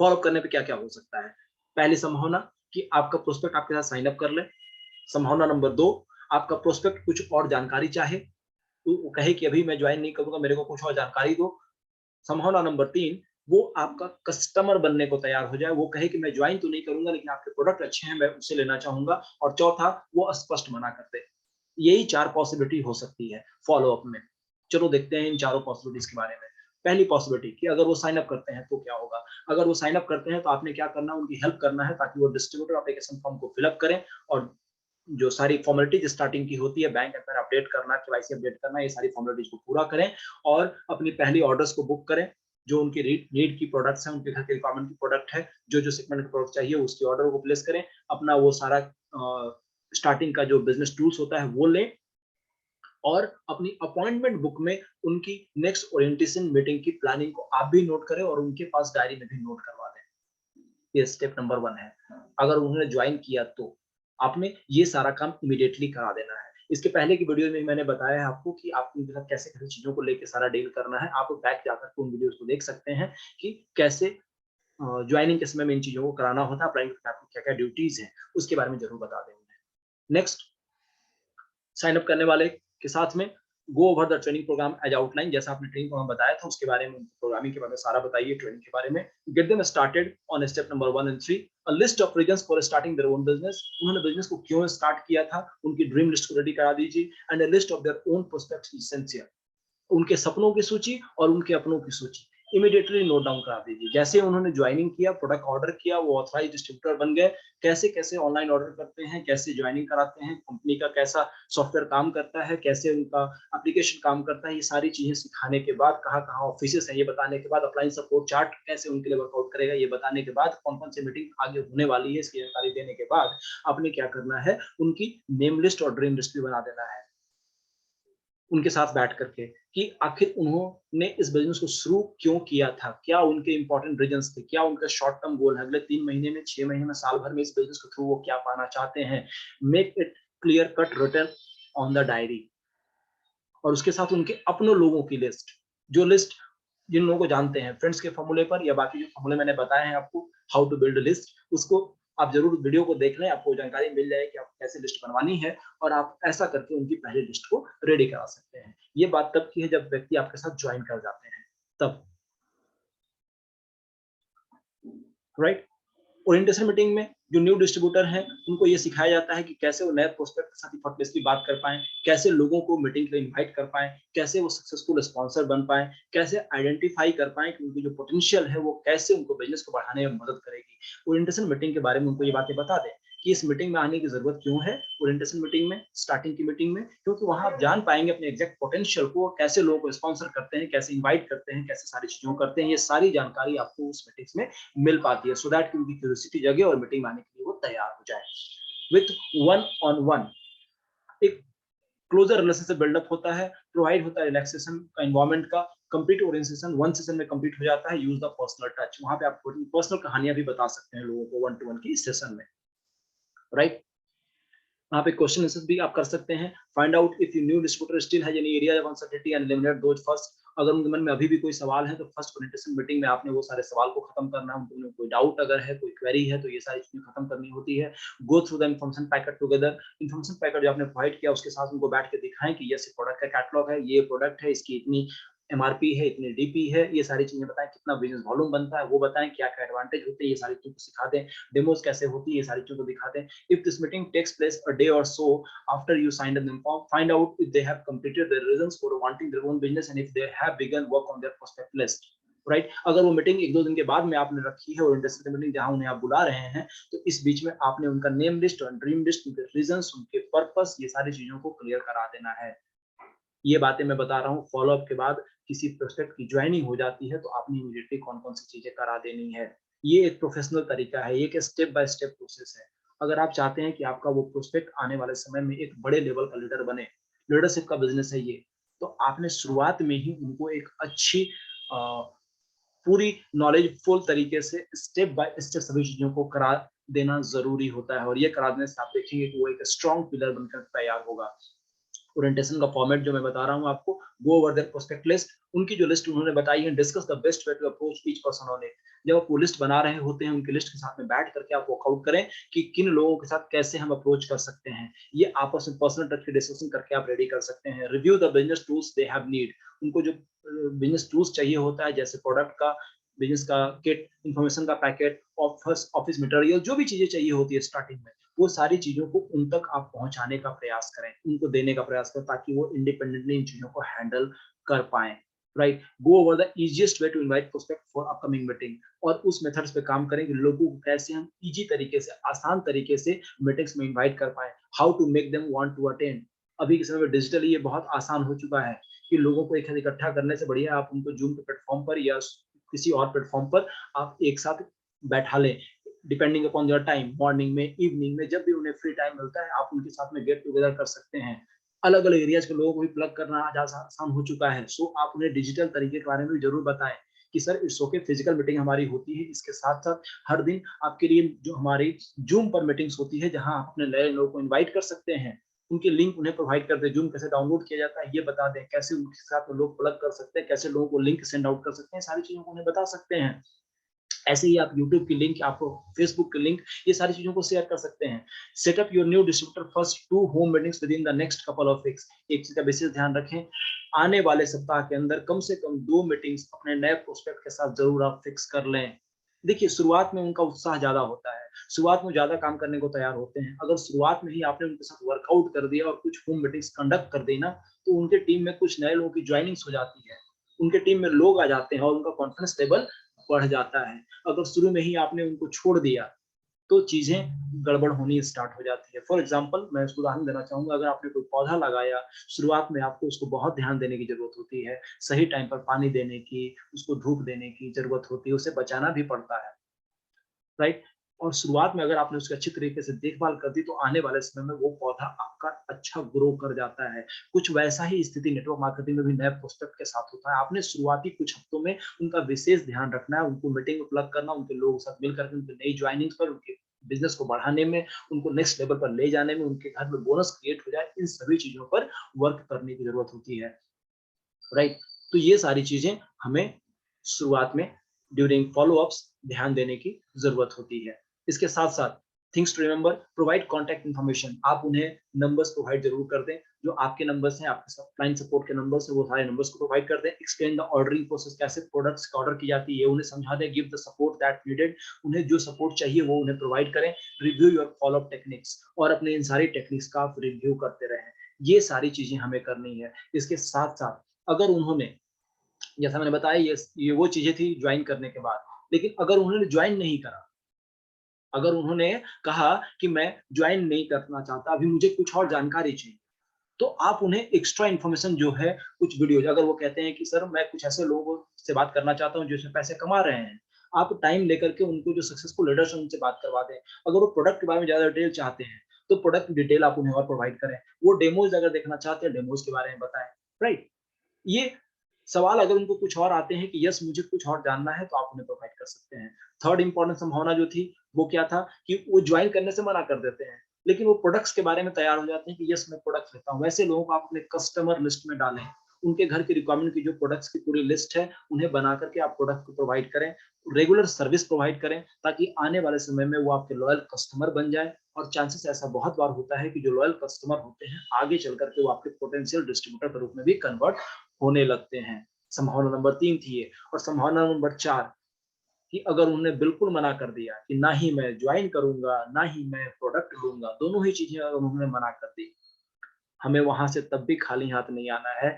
फॉलो करने पे क्या क्या हो सकता है। पहली संभावना, कि आपका प्रोस्पेक्ट आपके साथ साइन अप कर ले। संभावना नंबर 2, आपका प्रोस्पेक्ट कुछ और जानकारी चाहे, वो कहे कि अभी मैं ज्वाइन नहीं करूंगा, मेरे को कुछ और जानकारी दो। संभावना नंबर 3, वो आपका कस्टमर बनने को तैयार हो जाए, वो कहे कि मैं ज्वाइन तो नहीं करूंगा लेकिन आपके प्रोडक्ट अच्छे हैं, मैं उसे लेना चाहूंगा। और चौथा, वो स्पष्ट मना कर दे। यही 4 पॉसिबिलिटी हो सकती है फॉलो अप में। चलो देखते हैं इन चारों पॉसिबिलिटीज के बारे में। पहली पॉसिबिलिटी कि अगर वो साइन अप करते हैं तो क्या होगा? अगर वो साइन अप करते हैं तो आपने क्या करना है, उनकी हेल्प करना है ताकि वो डिस्ट्रीब्यूटर एप्लीकेशन फॉर्म को फिल अप करें, और जो सारी फॉर्मेलिटीज स्टार्टिंग की होती है, बैंक अकाउंट अपडेट करना, केवाईसी अपडेट करना, ये सारी फॉर्मेलिटीज को पूरा करें और अपनी पहली ऑर्डर्स को बुक करें। जो उनकी नीड की प्रोडक्ट्स हैं, उनके घर के रिक्वायरमेंट की प्रोडक्ट है, जो जो सेगमेंट का प्रोडक्ट चाहिए उसकी ऑर्डर को प्लेस करें। अपना वो सारा स्टार्टिंग का जो बिजनेस टूल्स होता है वो लें, और अपनी अपॉइंटमेंट बुक में उनकी नेक्स्ट ओरिएंटेशन मीटिंग की प्लानिंग को आप भी नोट करें और उनके पास डायरी में भी नोट करवा दें। ये स्टेप नंबर 1 है। अगर उन्होंने ज्वाइन किया तो आपने ये सारा काम इमीडिएटली करा देना है। इसके पहले की वीडियो में मैंने बताया है आपको कि आपको उनके साथ कैसे-कैसे चीज़ों को लेके सारा डील करना है। आप बैक जाकर के उन वीडियोज़ को देख सकते हैं कि कैसे ज्वाइनिंग के समय में इन चीज़ों को कराना होता है, अप्लाइंग के आपको क्या-क्या ड्यूटीज़ हैं, उसके बारे में ज़रूर बता देंगे। नेक्स्ट, साइन अप करने वाले के साथ में go over the training program as outline. जैसा आपने ट्रेनिंग प्रोग्राम बताया था उसके बारे में, प्रोग्रामिंग के बारे में सारा बताइए, ट्रेनिंग के बारे में। Get them started on step number 1 and 3। A list of reasons for starting their own business. उन्होंने बिजनेस को क्यों स्टार्ट किया था, उनकी ड्रीम लिस्ट को रेडी करा दीजिए। And a list of their own prospects essential. उनके सपनों की सूची और उनके अपनों की सूची इमीडिएटली नोट डाउन करा दीजिए। जैसे उन्होंने ज्वाइनिंग किया, प्रोडक्ट ऑर्डर किया, वो ऑथराइज्ड डिस्ट्रीब्यूटर बन गए, कैसे-कैसे ऑनलाइन ऑर्डर करते हैं, कैसे ज्वाइनिंग कराते हैं, कंपनी का कैसा सॉफ्टवेयर काम करता है, कैसे उनका एप्लीकेशन काम करता है, ये सारी चीज़ें सिखाने के बाद, कहाँ-कहाँ ऑफिसेस हैं ये बताने के बाद, अपलाइन सपोर्ट चार्ट कैसे उनके लिए वर्कआउट करेगा ये बताने के बाद, कौन-कौन सी मीटिंग आगे होने वाली है इसकी जानकारी देने के बाद, आपने क्या करना है, उनकी नेम लिस्ट और ड्रीम लिस्ट भी बना देना है। उनके साथ बैठ करके कि आखिर उन्होंने इस बिज़नेस को शुरू क्यों किया था? क्या उनके इम्पोर्टेंट रीज़न्स थे? क्या उनका शॉर्ट टर्म गोल है? अगले 3 महीने में, 6 महीने में, साल भर में इस बिज़नेस के थ्रू वो क्या पाना चाहते हैं? Make it clear cut written on the diary. और उसके साथ उनके अपने लोगों की लिस्ट, जो लिस्ट जिन लोगों को जानते हैं, फ्रेंड्स के फ़ॉर्मूले पर या बाकी जो फ़ॉर्मूले मैंने बताए हैं आपको, how to build a list, उसको आप ज़रूर वीडियो को देख लें, आपको जानकारी मिल जाएगी कि आपको कैसे लिस्ट बनवानी है, और आप ऐसा करके उनकी पहली लिस्ट को रेडी करा सकते हैं। ये बात तब की है जब व्यक्ति आपके साथ जॉइन कर जाते हैं, तब, राइट? ओरिएंटेशन मीटिंग में जो न्यू डिस्ट्रीब्यूटर हैं, उनको ये सिखाया जाता है कि कैसे वो नए प्रोस्पेक्ट के साथ इफर्टलेसली बात कर पाएँ, कैसे लोगों को मीटिंग के लिए इनवाइट कर पाएँ, कैसे वो सक्सेसफुल स्पॉन्सर बन पाएँ, कैसे आइडेंटिफाई कर पाएँ कि उनकी जो पोटेंशियल है, वो कैसे उनको बिज़नेस को बढ़ाने में मदद करेगी। ओरिएंटेशन मीटिंग के बारे में उनको ये बातें बता दें कि इस मीटिंग में आने की ज़रूरत क्यों है, ओरिएंटेशन मीटिंग में, स्टार्टिंग की मीटिंग में, क्योंकि वहाँ आप जान पाएँगे अपने एग्ज़ैक्ट पोटेंशियल को, कैसे लोगों को स्पॉन्सर करते हैं, कैसे इनवाइट करते हैं, कैसे सारी चीज़ों को करते हैं। ये सारी जानकारी आपको उस मीटिंग्स में मिल पाती है, सो दैट कि उनकी क्यूरियोसिटी जगे और मीटिंग में आने के लिए वो तैयार हो जाए। विथ वन ऑन वन एक क्लोजर रिलेशनशिप बिल्डअप होता है, प्रोवाइड होता है रिलैक्सेशन का एनवायरनमेंट का, कंप्लीट ओरिएंटेशन वन सेशन में कंप्लीट हो जाता है। यूज द पर्सनल टच, वहां पे आप पर्सनल कहानियां भी बता सकते हैं लोगों को वन टू वन की सेशन में, राइट? वहाँ पे क्वेश्चन आंसर भी आप कर सकते हैं। Find out if you new distributor still has any area of uncertainty and eliminate those first. अगर उनके मन में अभी भी कोई सवाल है तो फर्स्ट ओरिएंटेशन मीटिंग में आपने वो सारे सवाल को खत्म करना है। उनके मन में कोई डाउट अगर है, कोई क्वेरी है, तो ये सारी चीजें खत्म करनी होती है। Go through the information packet together. Information packet जो आपने प्रोवाइड किया उसके साथ उनको बैठ के दिखाएं कि ये प्रोडक्ट का कैटलॉग है, ये प्रोडक्ट है, इसकी इतनी एमआरपी है, इतनी डीपी है, ये सारी चीजें बताएं, कितना बिजनेस वॉल्यूम बनता है वो बताएं, क्या क्या एडवांटेज होते हैं, ये सारी चीजों को सिखा दें। डेमोज कैसे होती है ये सारी चीजों को दिखा दें। If this meeting takes place a day or so after you signed up them form, find out if they have completed their reasons for wanting their own business and if they have begun work on their prospect list, right? अगर वो मीटिंग 1-2 दिन के बाद में आपने रखी है, ओरिएंटेशन मीटिंग जहां उन्हें आप बुला रहे हैं, तो इस बीच में आपने उनका नेम लिस्ट और ड्रीम लिस्ट, उनके रीजंस, उनके पर्पस, ये सारी चीजों को क्लियर करा देना है। ये बातें मैं बता रहा हूँ, फॉलो अप के बाद किसी प्रोस्पेक्ट की ज्वाइनिंग हो जाती है तो आपने इमीडिएटली कौन-कौन सी चीजें करा देनी है। ये एक प्रोफेशनल तरीका है, ये एक स्टेप बाय स्टेप प्रोसेस है। अगर आप चाहते हैं कि आपका वो प्रोस्पेक्ट आने वाले समय में एक बड़े लेवल का लीडर बने, लीडरशिप का बिजनेस है ये, तो आपने शुरुआत में ही उनको एक अच्छी पूरी नॉलेजफुल तरीके से स्टेप बाय स्टेप सभी चीजों को करा देना जरूरी होता है, और ये करा देने से आप देखेंगे कि वो एक स्ट्रॉन्ग पिलर बनकर तैयार होगा। ओरिएंटेशन का फॉर्मेट जो मैं बता रहा हूँ आपको, go over their prospect list, उनकी जो लिस्ट उन्होंने बताई है, discuss the best way to approach each person on it. जब आप वो लिस्ट बना रहे होते हैं, उनकी लिस्ट के साथ में बैठ करके आप वर्कआउट करें कि किन लोगों के साथ कैसे हम अप्रोच कर सकते हैं। ये आपस में पर्सनल टच की डिस्कशन करके आप रेडी कर सकते हैं। Review the business tools they have need, उनको जो बिजनेस टूल्स चाहिए होता है, जैसे प्रोडक्ट का, बिजनेस का किट, इंफॉर्मेशन का पैकेट, ऑफिस मटेरियल, जो भी चीजें चाहिए होती है स्टार्टिंग में, वो सारी चीजों को उन तक आप पहुंचाने का प्रयास करें, उनको देने का प्रयास करें, ताकि वो इंडिपेंडेंटली इन चीजों को हैंडल कर पाए। Right, go over the easiest way to invite prospect for upcoming meeting, और उस मेथड्स पे काम करें कि लोगों को कैसे हम इजी तरीके से, आसान तरीके से मीटिंग्स में इनवाइट कर पाए। How to make them want to attend. अभी के समय में डिजिटली ये बहुत आसान हो चुका है कि लोगों को एक साथ इकट्ठा करने से बढ़िया आप उनको जूम के प्लेटफॉर्म पर या किसी और प्लेटफॉर्म पर आप एक साथ बैठा लें, depending upon your time, morning में, इवनिंग में, जब भी उन्हें फ्री टाइम मिलता है आप उनके साथ में गेट टुगेदर कर सकते हैं। अलग अलग एरियाज के लोगों को भी प्लग करना आज आसान हो चुका है। सो आप उन्हें डिजिटल तरीके के बारे में भी जरूर बताएं कि sir it's okay, physical meeting हमारी होती है, इसके साथ साथ हर दिन आपके लिए जो हमारी जूम पर मीटिंग्स होती है, जहां आप अपने नए लोगों को इन्वाइट कर सकते हैं, उनके लिंक उन्हें प्रोवाइड कर दें, जूम कैसे डाउनलोड किया जाता है ये बता दें, कैसे उनके साथ में लोग प्लग कर सकते हैं, कैसे लोगों को लिंक सेंड आउट कर सकते हैं, सारी चीजों को उन्हें बता सकते हैं। ऐसे ही आप यूट्यूब की लिंक, आपको फेसबुक की लिंक, ये सारी चीजों को शेयर कर सकते हैं। Setup your new distributor first 2 home meetings with in the next couple of weeks. एक चीज का विशेष ध्यान रखें, आने वाले सप्ताह के अंदर कम से कम 2 मीटिंग्स अपने नए प्रोस्पेक्ट के साथ जरूर आप फिक्स कर लें। देखिए, शुरुआत में उनका उत्साह ज्यादा होता है, शुरुआत में ज्यादा काम करने को तैयार होते हैं। अगर शुरुआत में ही आपने उनके साथ वर्कआउट कर दिया और कुछ होम मीटिंग्स कंडक्ट कर दी ना, तो उनके टीम में कुछ नए लोगों की ज्वाइनिंग्स हो जाती है, उनके टीम में लोग आ जाते हैं और उनका कॉन्फिडेंस लेवल बढ़ जाता है। अगर शुरू में ही आपने उनको छोड़ दिया तो चीजें गड़बड़ होनी स्टार्ट हो जाती है। फॉर एग्जाम्पल, मैं इसको उदाहरण देना चाहूंगा, अगर आपने कोई पौधा लगाया, शुरुआत में आपको उसको बहुत ध्यान देने की जरूरत होती है, सही टाइम पर पानी देने की, उसको धूप देने की जरूरत होती है, उसे बचाना भी पड़ता है। राइट, और शुरुआत में अगर आपने उसकी अच्छी तरीके से देखभाल कर दी तो आने वाले समय में वो पौधा आपका अच्छा ग्रो कर जाता है। कुछ वैसा ही स्थिति नेटवर्क मार्केटिंग में भी नए प्रोस्पेक्ट के साथ होता है। आपने शुरुआती कुछ हफ्तों में उनका विशेष ध्यान रखना है, उनको मीटिंग में प्लग करना, उनके लोगों के साथ मिलकर उनकी नई ज्वाइनिंग्स पर, उनके बिजनेस को बढ़ाने में, उनको नेक्स्ट लेवल पर ले जाने में, उनके घर में बोनस क्रिएट हो जाए, इन सभी चीजों पर वर्क करने की जरूरत होती है। राइट, तो ये सारी चीजें हमें शुरुआत में ड्यूरिंग फॉलोअप्स ध्यान देने की जरूरत होती है। इसके साथ साथ things to remember, provide contact information. आप उन्हें नंबर्स प्रोवाइड जरूर कर दें, जो आपके नंबर्स हैं, आपके क्लाइंट सपोर्ट के नंबर्स हैं, वो सारे नंबर्स को प्रोवाइड कर दें। एक्सप्लेन द ऑर्डरिंग प्रोसेस, कैसे प्रोडक्ट्स का ऑर्डर की जाती है उन्हें समझा दें। Give the support that needed, उन्हें जो सपोर्ट चाहिए वो उन्हें प्रोवाइड करें। रिव्यू योर फॉलोअप टेक्निक्स, और अपने इन सारी टेक्निक्स का आप रिव्यू करते रहें। ये सारी चीजें हमें करनी है। इसके साथ साथ अगर उन्होंने, जैसा मैंने बताया, ये वो चीजें थी ज्वाइन करने के बाद, लेकिन अगर उन्होंने ज्वाइन नहीं करा, अगर उन्होंने कहा कि मैं ज्वाइन नहीं करना चाहता, अभी मुझे कुछ और जानकारी चाहिए, तो आप उन्हें एक्स्ट्रा इन्फॉर्मेशन जो है, कुछ वीडियोज, अगर वो कहते हैं कि सर मैं कुछ ऐसे लोगों से बात करना चाहता हूँ जो इसमें पैसे कमा रहे हैं, आप टाइम लेकर के उनको, जो सक्सेसफुल लीडर्स हैं, उनसे बात करवा दें। अगर वो प्रोडक्ट के बारे में ज्यादा डिटेल चाहते हैं तो प्रोडक्ट डिटेल आप उन्हें और प्रोवाइड करें। वो डेमोज अगर देखना चाहते हैं, डेमोज के बारे में बताएं। राइट, ये सवाल अगर उनको कुछ और आते हैं कि यस मुझे कुछ और जानना है, तो आप उन्हें प्रोवाइड कर सकते हैं। थर्ड इंपॉर्टेंट संभावना जो थी वो क्या था कि वो ज्वाइन करने से मना कर देते हैं, लेकिन वो प्रोडक्ट्स के बारे में तैयार हो जाते हैं कि यस मैं प्रोडक्ट लेता हूँ। वैसे लोगों को आप अपने कस्टमर लिस्ट में डालें, उनके घर की रिक्वायरमेंट की जो प्रोडक्ट्स की पूरी लिस्ट है उन्हें बना करके आप प्रोडक्ट को प्रोवाइड करें, रेगुलर सर्विस प्रोवाइड करें, ताकि आने वाले समय में वो आपके लॉयल कस्टमर बन जाए। और चांसेस ऐसा बहुत बार होता है कि जो लॉयल कस्टमर होते हैं आगे चल करके वो आपके पोटेंशियल डिस्ट्रीब्यूटर के रूप में भी कन्वर्ट होने लगते हैं। संभावना नंबर 3 थी ये। और संभावना नंबर 4, कि अगर उन्होंने बिल्कुल मना कर दिया कि ना ही मैं ज्वाइन करूंगा, ना ही मैं प्रोडक्ट लूंगा, दोनों ही चीजें अगर उन्होंने मना कर दी, हमें वहां से तब भी खाली हाथ नहीं आना है।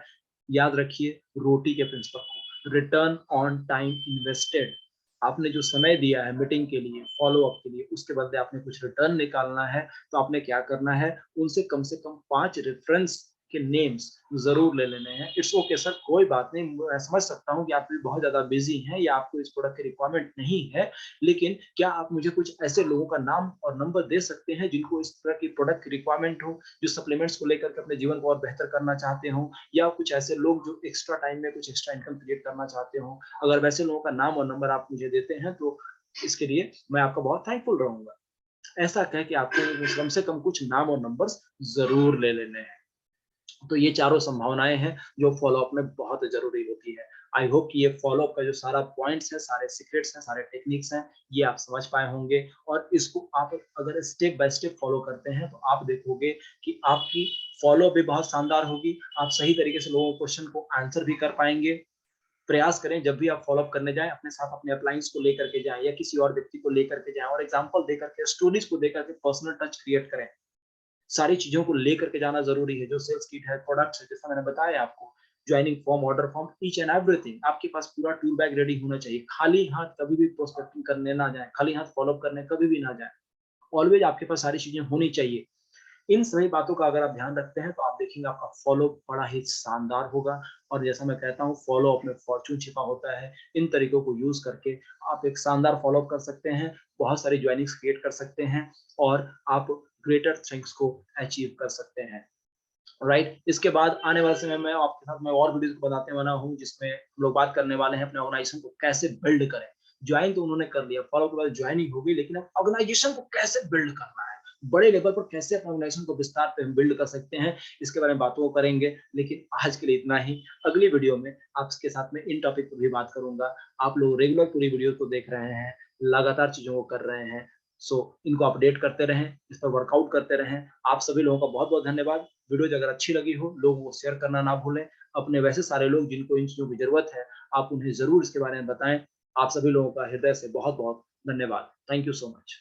याद रखिए रोटी के प्रिंसिपल को, रिटर्न ऑन टाइम इन्वेस्टेड। आपने जो समय दिया है मीटिंग के लिए, फॉलो अप के लिए, उसके बदले आपने कुछ रिटर्न निकालना है। तो आपने क्या करना है, उनसे कम से कम 5 रेफरेंस के नेम्स जरूर ले लेने हैं। इट्स ओके सर, कोई बात नहीं, मैं समझ सकता हूँ कि आप भी बहुत ज्यादा बिजी हैं या आपको इस प्रोडक्ट की रिक्वायरमेंट नहीं है, लेकिन क्या आप मुझे कुछ ऐसे लोगों का नाम और नंबर दे सकते हैं जिनको इस तरह की प्रोडक्ट की रिक्वायरमेंट हो, जो सप्लीमेंट्स को लेकर के अपने जीवन को और बेहतर करना चाहते हो, या कुछ ऐसे लोग जो एक्स्ट्रा टाइम में कुछ एक्स्ट्रा इनकम क्रिएट करना चाहते हो। अगर वैसे लोगों का नाम और नंबर आप मुझे देते हैं तो इसके लिए मैं आपका बहुत थैंकफुल रहूंगा। ऐसा कह के आपको कम से कम कुछ नाम और नंबर्स जरूर ले लेने हैं। तो ये चारों संभावनाएं हैं जो फॉलोअप में बहुत जरूरी होती है। आई होप कि ये फॉलो अप का जो सारा पॉइंट्स है, सारे सीक्रेट्स हैं, सारे टेक्निक्स हैं, ये आप समझ पाए होंगे और इसको आप अगर स्टेप बाय स्टेप फॉलो करते हैं तो आप देखोगे कि आपकी फॉलो भी बहुत शानदार होगी। आप सही तरीके से लोगों के क्वेश्चन को आंसर भी कर पाएंगे। प्रयास करें जब भी आप फॉलो अप करने जाएं, अपने साथ अपने अपलाइंस को लेकर के जाएं या किसी और व्यक्ति को लेकर के जाएं और एग्जांपल देकर के, स्टोरीज को देकर के पर्सनल टच क्रिएट करें। सारी चीजों को लेकर के जाना जरूरी है। जो सेल्स किट है, प्रोडक्ट्स है, जैसा मैंने बताया आपको, joining form, order form, each and everything, आपके पास पूरा टूल बैग रेडी होना चाहिए। खाली हाथ कभी भी प्रोस्पेक्टिंग करने ना जाए, खाली हाथ फॉलो अप करने कभी भी ना जाए। ऑलवेज आपके पास सारी चीजें होनी चाहिए। इन सभी बातों का अगर आप ध्यान रखते हैं तो आप देखेंगे आपका फॉलो बड़ा ही शानदार होगा। और जैसा मैं कहता हूँ, फॉलो अप में फॉर्चून छिपा होता है। इन तरीकों को यूज करके आप एक शानदार फॉलो अप कर सकते हैं, बहुत सारी ज्वाइनिंग्स क्रिएट कर सकते हैं और आप ग्रेटर थिंग्स को अचीव कर सकते हैं। राइट, इसके बाद आने वाले समय में आपके साथ मैं और वीडियोस को बनाते वाला हूँ जिसमें हम लोग बात करने वाले हैं अपने ऑर्गेनाइजेशन को कैसे बिल्ड करें। ज्वाइन तो उन्होंने कर लिया, फॉलो के बाद ज्वाइनिंग होगी, लेकिन अब ऑर्गेनाइजेशन को कैसे बिल्ड करना है, बड़े लेवल पर कैसे अपने ऑर्गेनाइजेशन को विस्तार पे हम बिल्ड कर सकते हैं, इसके बारे में बातों करेंगे। लेकिन आज के लिए इतना ही। अगली वीडियो में आपके साथ में इन टॉपिक पर भी बात करूंगा। आप लोग रेगुलर पूरी वीडियो को देख रहे हैं, लगातार चीजों को कर रहे हैं, सो इनको अपडेट करते रहें, इस पर वर्कआउट करते रहें। आप सभी लोगों का बहुत बहुत धन्यवाद। वीडियो अगर अच्छी लगी हो, लोगों को शेयर करना ना भूलें। अपने वैसे सारे लोग जिनको इन चीजों की जरूरत है, आप उन्हें जरूर इसके बारे में बताएं। आप सभी लोगों का हृदय से बहुत बहुत धन्यवाद। Thank you so much.